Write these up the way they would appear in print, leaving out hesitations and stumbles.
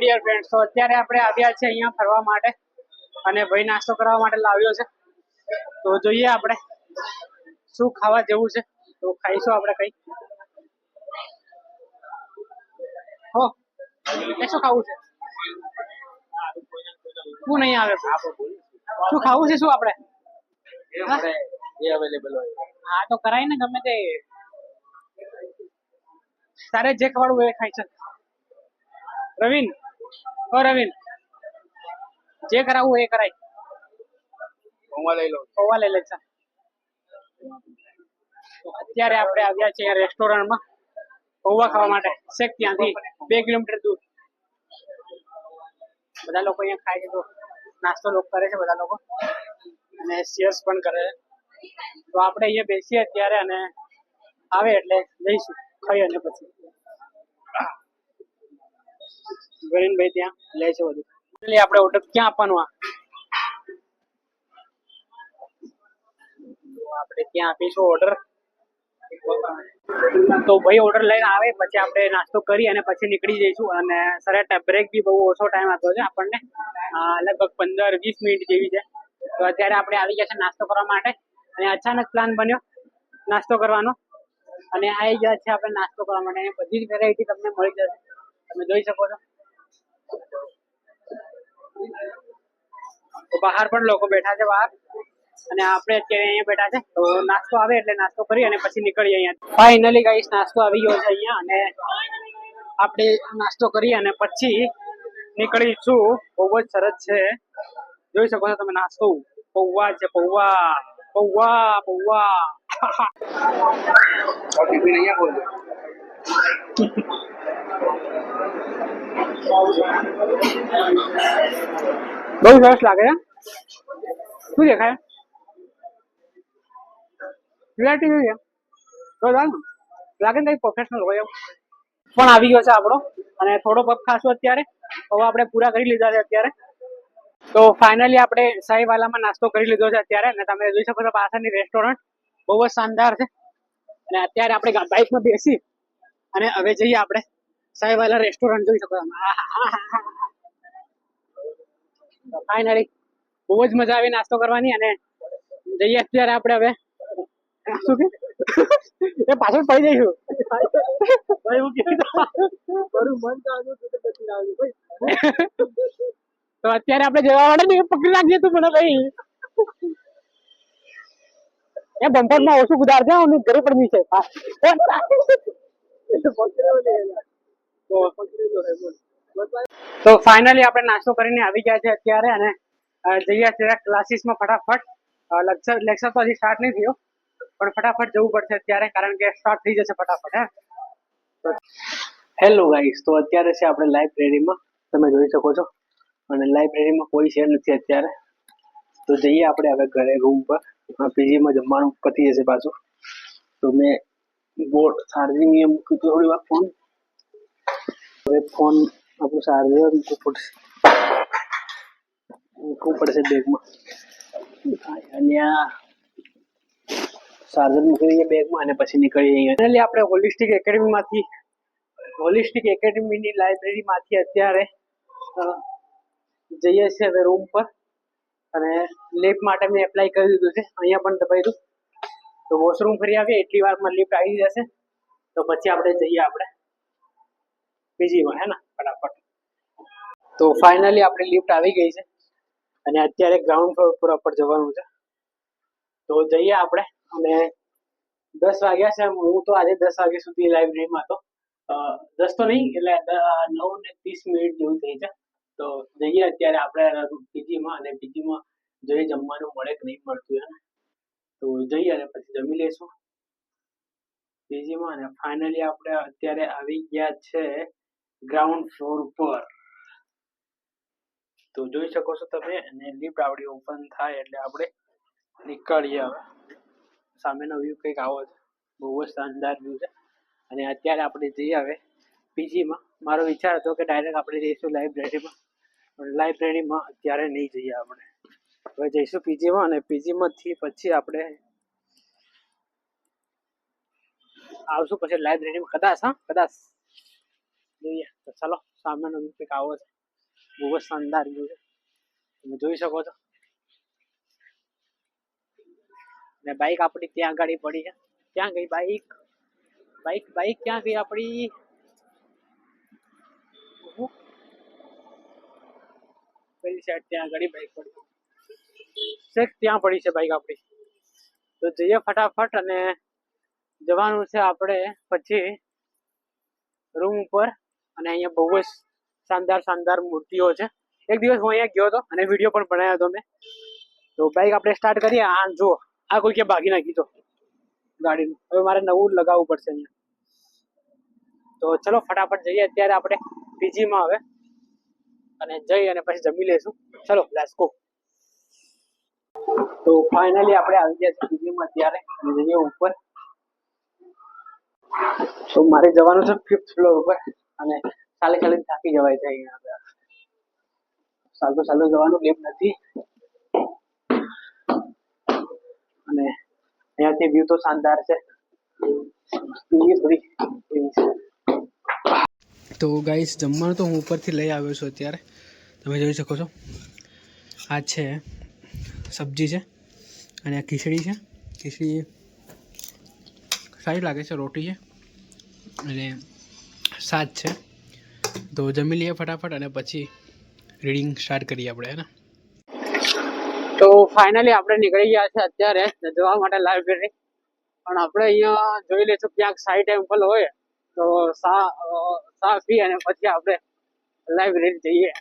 Dear friends, તો અત્યારે આપણે આવ્યા છે અહીંયા ફરવા માટે અને ભાઈ નાસ્તો કરવા માટે લાવ્યો છે. તો જોઈએ આપણે શું ખાવા જેવું છે, તો ખાઈશું આપણે કઈ. હો શું ખાવું છે? શું નહીં આવે? શું ખાવું છે? શું આપણે અવેલેબલ હોય હા તો કરાય ને, ગમે તે તારે જે ખવાડવું એ ખાઈ છે. રવિન, ઓ રવિન, જે કરાવવું એ કરાય. પૌવા લઈ લો, પૌવા લઈ લે. અત્યારે આપણે આવ્યા છીએ રેસ્ટોરન્ટમાં પૌવા ખાવા માટે. શેક ત્યાંથી 2 કિલોમીટર દૂર. બધા લોકો અહીંયા ખાય છે, તો નાસ્તો લોકો કરે છે બધા લોકો, અને શેર્સ પણ કરે છે. તો આપણે અહીંયા બેસીએ અત્યારે, અને આવે એટલે જઈશું ખાઈ, અને પછી ગરીનભાઈ ત્યાં લે છે બધું. એટલે આપણે ઓર્ડર ક્યાં આપવાનું? આપણે ત્યાં આપીશું ઓર્ડર. તો ભાઈ ઓર્ડર લઈને આવે પછી આપણે નાસ્તો કરી અને પછી નીકળી જઈશું. અને સરસ બ્રેક બી બહુ ઓછો ટાઈમ આપતો છે આપણને, લગભગ 15-20 મિનિટ જેવી છે. તો અત્યારે આપણે આવી ગયા છે નાસ્તો કરવા માટે, અને અચાનક પ્લાન બન્યો નાસ્તો કરવાનો, અને આવી ગયા છે આપણે નાસ્તો કરવા માટે. બધી જ વેરાયટી તમને મળી જશે, તમે જોઈ શકો છો. તો બહાર પણ લોકો બેઠા છે બહાર, અને આપણે અત્યારે અહીંયા બેઠા છે. તો નાસ્તો આવે એટલે નાસ્તો કરી અને પછી નીકળીએ અહીંયા. ફાઇનલી ગાઈસ નાસ્તો આવી ગયો છે અહીંયા, અને આપણે નાસ્તો કરી અને પછી નીકળીશું. બહુ જ સરસ છે, જોઈ શકો છો તમે. નાસ્તો પૌવા છે, પૌવા પૌવા પૌવા. બહુ સરસ લાગે છે. શું દેખાય? રિયાલિટી જોઈએ તો લાગે ને પ્રોફેશનલ હોય એમ. પણ આવી ગયો છે આપણો, અને થોડો પગ ખાશું અત્યારે. હવે આપણે પૂરા કરી લીધા છે અત્યારે. તો ફાઇનલી આપણે સાઈવાલામાં નાસ્તો કરી લીધો છે અત્યારે, અને તમે જોઈ શકો છો પાછળની રેસ્ટોરન્ટ બહુ જ શાનદાર છે. અને અત્યારે આપણે બાઇકમાં બેસી અને હવે જઈએ આપણે સાઈવાલા રેસ્ટોરન્ટ. જોઈ શકો છો ફાઇનલી બહુ જ મજા આવી નાસ્તો કરવાની. અને જઈએ અત્યારે આપણે હવે શું કે એ પાછળ પડી જઈશું. તો અત્યારે આપણે જવા વાળા ને પકડી નાખીએ તું મને ભાઈ. એ બમ્પર માં ઓછું ગુદાર છે, અને ઘરે પણ છે. તો ફાઇનલી આપણે નાસ્તો કરીને આવી ગયા છે અત્યારે, અને જઈએ અત્યારે ક્લાસીસમાં ફટાફટ. લેક્ચર તો હજી સ્ટાર્ટ નહીં થયો, પણ ફટાફટ જવું પડશે અત્યારે, કારણ કે સ્ટાર્ટ થઈ જશે ફટાફટ. હેલો ગાઈસ, તો અત્યારે છે આપણે લાઇબ્રેરીમાં, તમે જોઈ શકો છો. અને લાઇબ્રેરીમાં કોઈ છે નથી અત્યારે. તો જઈએ આપણે હવે ઘરે રૂમ પર. પીજીમાં જમવાનું પતી જશે પાછું. તો મેં બોટ ચાર્જિંગ એ મૂક્યું થોડી વાર ફોન. હવે ફોન આપણું ચાર્જર મૂકવું પડશે બેગમાં. અને આ ચાર્જર મૂકી દઈએ બેગમાં, અને પછી નીકળીએ અહીંયા. ફાઇનલી આપણે હોલિસ્ટિક એકેડમીની લાઇબ્રેરીમાંથી અત્યારે જઈએ છીએ હવે રૂમ પર. અને લિફ્ટ માટે મેં એપ્લાય કરી દીધું છે, અહીંયા પણ દબાવ્યું. તો વોશરૂમ ફરી આવીએ એટલી વારમાં લિફ્ટ આવી જશે. તો પછી આપણે જઈએ આપણે પીજીમાં, હે ને ફટાફટ. તો ફાઇનલી આપણી લિફ્ટ આવી ગઈ છે, અને અત્યારે ગ્રાઉન્ડ ફ્લોર પર જવાનું છે. તો જઈએ આપણે. અને 10 વાગ્યા છે. હું તો આજે 10 વાગ્યા સુધી લાઇબ્રેરીમાં હતો. 10 તો નહીં, એટલે 9:30 જેવું થઈ છે. તો જઈએ અત્યારે આપણે પીજીમાં, અને પીજીમાં જોઈએ જમવાનું મળે કે નહીં મળતું એને. તો જઈએ અને પછી જમી લઈશું પીજીમાં. અને ફાઇનલી આપણે અત્યારે આવી ગયા છે ગ્રાઉન્ડ ફ્લોર પર. તો જોઈ શકો છો તમે, અને લિફ્ટ આપણી ઓપન થાય એટલે આપણે નીકળીએ. હવે સામેનો વ્યૂ કંઈક આવો છે, બહુ જ શાનદાર વ્યૂ છે. અને અત્યારે આપણે જઈએ હવે પીજીમાં. મારો વિચાર હતો કે ડાયરેક્ટ આપણે જઈશું લાઇબ્રેરીમાં, પણ લાઇબ્રેરીમાં અત્યારે નહીં જઈએ આપણે. હવે જઈશું પીજીમાં, અને પીજીમાંથી પછી આપણે આવશું પછી લાઇબ્રેરીમાં કદાચ. કદાચ જોઈએ. તો ચાલો સામેનો કંઈક આવો છે, બહુ જ શાનદાર વ્યૂ છે, તમે જોઈ શકો છો. અને બાઇક આપણી ત્યાં આગળ પડી છે. ક્યાં ગઈ બાઇક? બાઇક ક્યાં ગઈ આપણી? પેલી સાઈડ ત્યાં આગળ બાઇક પડી છે, ત્યાં પડી છે બાઇક આપણી. તો જઈએ ફટાફટ અને જવાનું છે આપણે પછી રૂમ ઉપર. અને અહીંયા બહુ જ શાનદાર મૂર્તિઓ છે. એક દિવસ હું અહીંયા ગયો હતો અને વિડીયો પણ બનાવ્યો હતો મેં. તો બાઇક આપણે સ્ટાર્ટ કરીએ. આ જો આ કોઈ કે ભાગી નાખી તો ગાડીનું, હવે મારે નવું લગાવવું પડશે અહીંયા. તો ચલો ફટાફટ જઈએ અત્યારે આપણે પીજીમાં હવે, અને જઈ અને પછી જમી લેશું. ચલો લેટ્સ ગો. તો ફાઇનલી આપણે આવી ગયા છે પીજીમાં અત્યારે, અને જઈએ ઉપર. તો મારે જવાનું છે 5th ફ્લોર ઉપર, અને ચાલી થાકી જવાય છે અહીંયા. ચાલતું જવાનું લિફ્ટ નથી, અને અહીંયાથી વ્યૂ તો શાનદાર છે. તો ગાઈસ જમવાનું તો હું ઉપરથી લઈ આવ્યો છું અત્યારે, તમે જોઈ શકો છો. આ છે સબ્જી છે, અને આ ખીચડી છે. ખીચડી સારી લાગે છે, રોટી છે અને શાક છે. તો જમી લઈએ ફટાફટ અને પછી રીડિંગ સ્ટાર્ટ કરીએ આપણે, હે ને. તો ફાઇનલી આપણે નીકળી ગયા છે અત્યારે જવા માટે લાઇબ્રેરી. પણ આપણે અહીંયા જોઈ લઈશું ક્યાંક સાઈ ટેમ્પલ હોય તો સા પી અને પછી આપણે લાઇબ્રેરી જઈએ.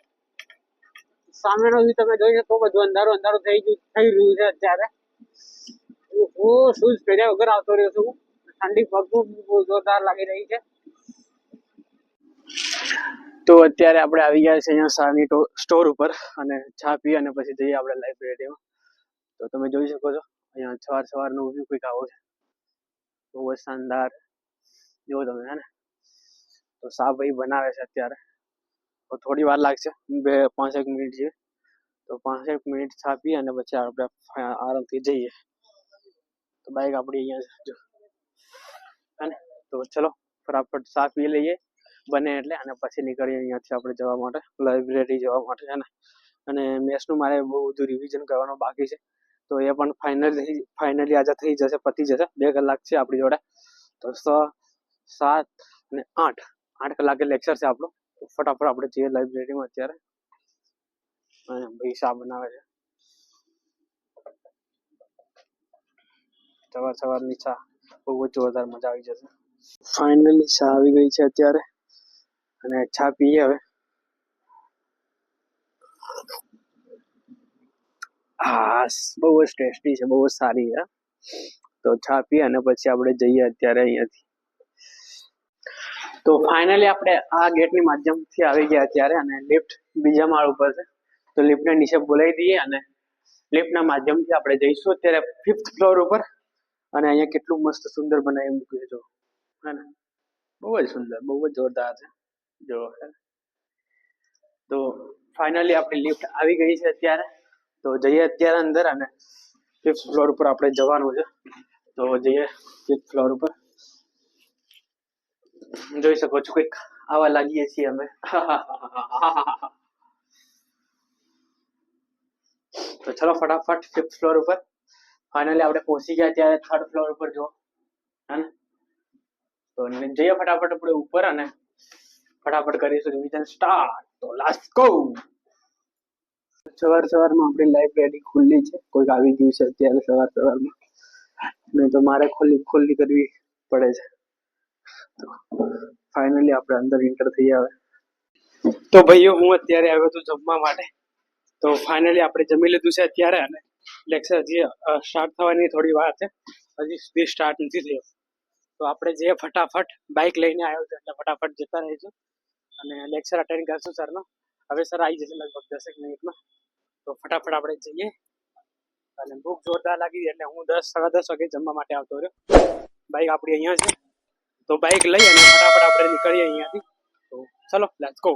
સામેનો વ્યૂ તમે જોઈ શકો, બધું અંધારું થઈ રહ્યું છે અત્યારે. હું શૂઝ પહેર્યા વગર આવતો રહ્યો છું. ઠંડી પગ બહુ જોરદાર લાગી રહી છે. તો અત્યારે આપણે આવી ગયા છે અહીંયા સાની સ્ટોર ઉપર, અને ચા પી અને પછી જઈએ આપણે લાઇબ્રેરીમાં. તો તમે જોઈ શકો છો અહીંયા સવારનો વ્યૂ કંઈક આવો છે, બહુ જ શાનદાર. જો તમે, હે ને. તો સા ભાઈ બનાવે છે અત્યારે, તો થોડી વાર લાગશે, 5-1 મિનિટ છે. તો 5-1 મિનિટ ચા પી અને પછી આપણે આરામથી જઈએ. તો બાઇક આપણી અહીંયા જો, હે ને. તો ચલો ફટાફટ ચા પી લઈએ બને એટલે, અને પછી નીકળીએ અહીંયાથી આપણે જવા માટે લાઇબ્રેરી જવા માટે, છે ને. અને મેથ્સનું મારે બહુ બધું રિવિઝન કરવાનું બાકી છે, તો એ પણ ફાઇનલી આજે થઈ જશે, પતી જશે. 2 કલાક છે આપણી જોડે. તો 6, 7 અને 8 કલાકે લેક્ચર છે આપણું. તો ફટાફટ આપણે જઈએ લાઇબ્રેરીમાં અત્યારે. અને ભાઈ શા બનાવે છે, સવારની ચા બહુ જ જોરદાર, મજા આવી જશે. ફાઇનલી ચા આવી ગઈ છે અત્યારે, અને ચા પીએ હવે. હા, બહુ જ ટેસ્ટી છે, બહુ જ સારી છે. તો ચા પી અને પછી આપણે જઈએ અત્યારે અહીંયાથી. તો ફાઇનલી આપણે આ ગેટની માધ્યમથી આવી ગયા અત્યારે, અને લિફ્ટ બીજા માળ ઉપર છે. તો લિફ્ટને નીચે બોલાવી દઈએ અને લિફ્ટના માધ્યમથી આપણે જઈશું અત્યારે 5th ફ્લોર ઉપર. અને અહીંયા કેટલું મસ્ત સુંદર બનાવી મૂક્યું છે, હે ને. બહુ જ સુંદર, બહુ જ જોરદાર છે જો. તો ફાઇનલી આપણી લિફ્ટ આવી ગઈ છે અત્યારે. તો જઈએ અત્યારે અંદર, અને 5th ફ્લોર ઉપર આપણે જવાનું છે. તો જઈએ 5th ફ્લોર ઉપર. જોઈ શકો છો કંઈક આવા લાગીએ છીએ અમે. તો ચલો ફટાફટ 5th ફ્લોર ઉપર. ફાઇનલી આપણે પહોંચી ગયા ત્યારે 3rd ફ્લોર ઉપર જો, હે ને. તો જઈએ ફટાફટ આપણે ઉપર, અને ફટાફટ કરીશું રિવિઝન સ્ટાર્ટ. તો લેટ્સ ગો. સવારમાં આપણી લાઇબ્રેરી ખુલ્લી છે, કોઈક આવી ગયું છે અત્યારે સવારમાં, નહીં તો મારે ખુલ્લી કરવી પડે છે. તો ફાઇનલી આપણે અંદર એન્ટર થઈ આવે. તો ભાઈઓ હું અત્યારે આવ્યો હતો જમવા માટે. તો ફાઇનલી આપણે જમી લીધું છે અત્યારે, અને લેક્ચર હજી સ્ટાર્ટ થવાની થોડી વાર છે, હજી સ્ટાર્ટ નથી થયો. તો આપણે જે ફટાફટ બાઇક લઈને આવ્યો છે એટલે ફટાફટ જતા રહીશું અને લેક્ચર અટેન્ડ કરશું સરનો. હવે સર આવી જશે લગભગ 10 મિનિટમાં. તો ફટાફટ આપણે જઈએ. અને ભૂખ જોરદાર લાગી એટલે હું 10-10:30 વાગે જમવા માટે આવતો રહ્યો. બાઇક આપણી અહીંયા છે, તો બાઇક લઈ અને ફટાફટ આપણે નીકળીએ અહીંયાથી. તો ચલો લેટ્સ ગો.